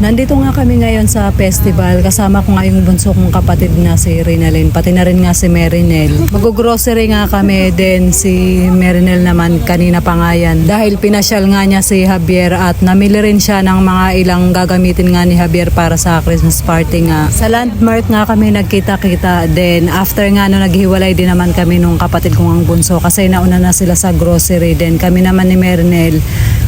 Nandito nga kami ngayon sa festival. Kasama ko nga yung bunso kong kapatid na si Rinalyn. Pati na rin nga si Merinel. Mag-grocery nga kami din. Si Merinel naman kanina pa nga yan. Dahil pinasyal nga niya si Javier at namili rin siya ng mga ilang gagamitin nga ni Javier para sa Christmas party nga. Sa landmark nga kami nagkita-kita. Then after nga no naghiwalay din naman kami nung kapatid kong ang bunso. Kasi nauna na sila sa grocery. Then kami naman ni Merinel.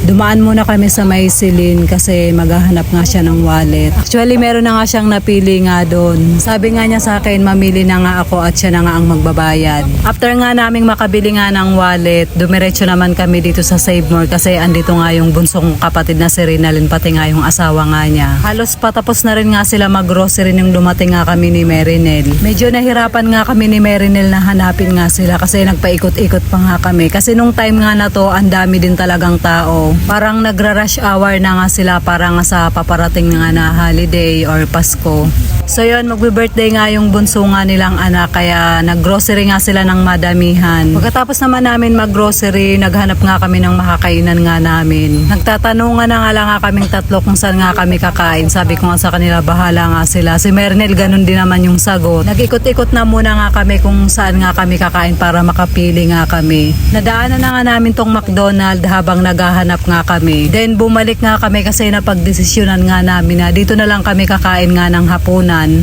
Dumaan muna kami sa Maysilin kasi maghahanap nga siya ng wallet. Actually, meron na nga siyang napili nga doon. Sabi nga niya sa akin, mamili na nga ako at siya na nga ang magbabayad. After nga naming makabili nga ng wallet, dumiretso naman kami dito sa Save More kasi andito nga yung bunsong kapatid na si Rinalyn, pati nga yung asawa nga niya. Halos patapos na rin nga sila mag-grocery nung dumating nga kami ni Merinel. Medyo nahirapan nga kami ni Merinel na hanapin nga sila kasi nagpaikot-ikot pa nga kami. Kasi nung time nga na to, ang dami din talagang tao. Parang nagra-rush hour na nga sila para nga sa paparating nga na holiday or Pasko. So yun, magbe-birthday nga yung bunso nga nilang anak kaya nag-grocery nga sila ng madamihan. Pagkatapos naman namin mag-grocery, naghanap nga kami ng makakainan nga namin. Nagtatanungan na nga lang nga kaming tatlo kung saan nga kami kakain. Sabi ko nga sa kanila, bahala nga sila. Si Mernel, ganun din naman yung sagot. Nag-ikot-ikot na muna nga kami kung saan nga kami kakain para makapili nga kami. Nadaanan na nga namin tong McDonald habang naghahanap nga kami. Then bumalik nga kami kasi napagdesisyonan nga namin na dito na lang kami kakain nga ng hapunan. Nang.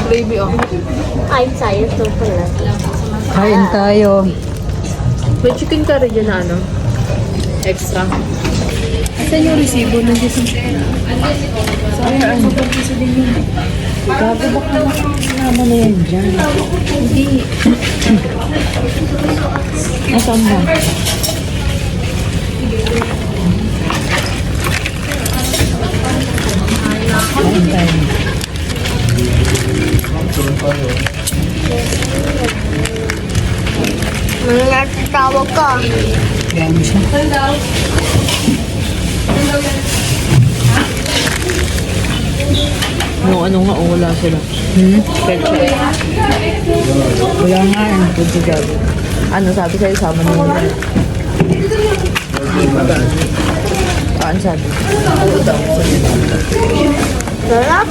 Baby, oh. Ay, tayo to pala. Kain tayo. May chicken curry dyan na ano? Extra. Asan yung resibo? Nandiyan sa... Sayang. Sa din yun. Gago baka naman na yan dyan. Hindi. Asan ba? Kain tayo. Tawag ka. Kaya mo siya. Yung ano nga, wala sila. Ketchup. Wala nga eh. Ano sabi sa'yo, sama na yun. Ano sabi? Sarap.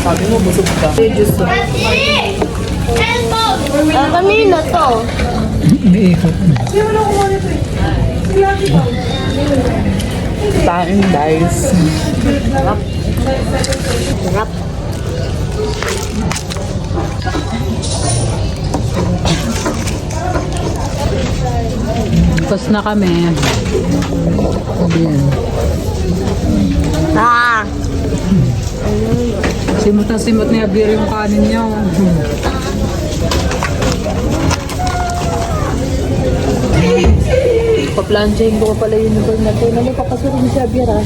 Sabi mo, busog ka. Juice. Kanina to. May ikot. Tain dice. Sarap. Sarap. Tapos na kami. Sabi yan. Ah. Simot na simot ni Javier yung kanin niya. Paplansyahin ko pa pala yung uniform na to. Napapasuro ni Xavier, ah.